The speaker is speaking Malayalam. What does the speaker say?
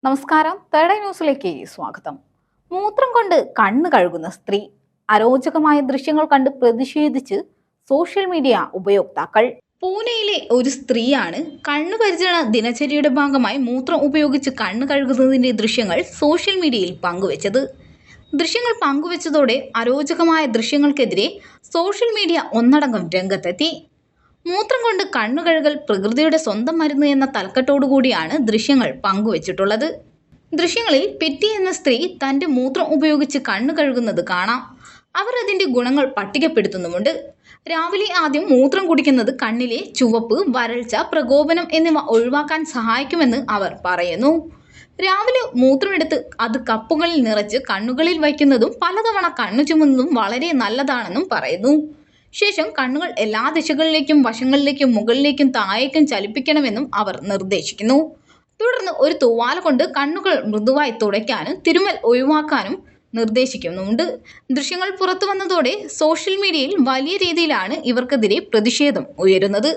നമസ്കാരം. തേർഡ് ഐ ന്യൂസിലേക്ക് സ്വാഗതം. മൂത്രം കൊണ്ട് കണ്ണ് കഴുകുന്ന സ്ത്രീ, അരോചകമായ ദൃശ്യങ്ങൾ കണ്ട് പ്രതിഷേധിച്ച് സോഷ്യൽ മീഡിയ ഉപയോക്താക്കൾ. പൂനെയിലെ ഒരു സ്ത്രീയാണ് കണ്ണു പരിചരണ ദിനചര്യയുടെ ഭാഗമായി മൂത്രം ഉപയോഗിച്ച് കണ്ണ് കഴുകുന്നതിന്റെ ദൃശ്യങ്ങൾ സോഷ്യൽ മീഡിയയിൽ പങ്കുവച്ചത്. ദൃശ്യങ്ങൾ പങ്കുവച്ചതോടെ അരോചകമായ ദൃശ്യങ്ങൾക്കെതിരെ സോഷ്യൽ മീഡിയ ഒന്നടങ്കം രംഗത്തെത്തി. മൂത്രം കൊണ്ട് കണ്ണു കഴുകൽ പ്രകൃതിയുടെ സ്വന്തം മരുന്ന് എന്ന തലക്കെട്ടോടുകൂടിയാണ് ദൃശ്യങ്ങൾ പങ്കുവച്ചിട്ടുള്ളത്. ദൃശ്യങ്ങളിൽ പെറ്റി എന്ന സ്ത്രീ തന്റെ മൂത്രം ഉപയോഗിച്ച് കണ്ണു കഴുകുന്നത് കാണാം. അവർ അതിന്റെ ഗുണങ്ങൾ പട്ടികപ്പെടുത്തുന്നുമുണ്ട്. രാവിലെ ആദ്യം മൂത്രം കുടിക്കുന്നത് കണ്ണിലെ ചുവപ്പ്, വരൾച്ച, പ്രകോപനം എന്നിവ ഒഴിവാക്കാൻ സഹായിക്കുമെന്ന് അവർ പറയുന്നു. രാവിലെ മൂത്രമെടുത്ത് അത് കപ്പുകളിൽ നിറച്ച് കണ്ണുകളിൽ വയ്ക്കുന്നതും പലതവണ കണ്ണു ചുമന്നതും വളരെ നല്ലതാണെന്നും പറയുന്നു. ശേഷം കണ്ണുകൾ എല്ലാ ദിശകളിലേക്കും, വശങ്ങളിലേക്കും, മുകളിലേക്കും താഴേക്കും ചലിപ്പിക്കണമെന്നും അവർ നിർദ്ദേശിക്കുന്നു. തുടർന്ന് ഒരു തൂവാല കൊണ്ട് കണ്ണുകൾ മൃദുവായി തുടയ്ക്കാനും തിരുമ്മൽ ഒഴിവാക്കാനും നിർദ്ദേശിക്കുന്നുമുണ്ട്. ദൃശ്യങ്ങൾ പുറത്തു വന്നതോടെ സോഷ്യൽ മീഡിയയിൽ വലിയ രീതിയിലാണ് ഇവർക്കെതിരെ പ്രതിഷേധം ഉയരുന്നത്.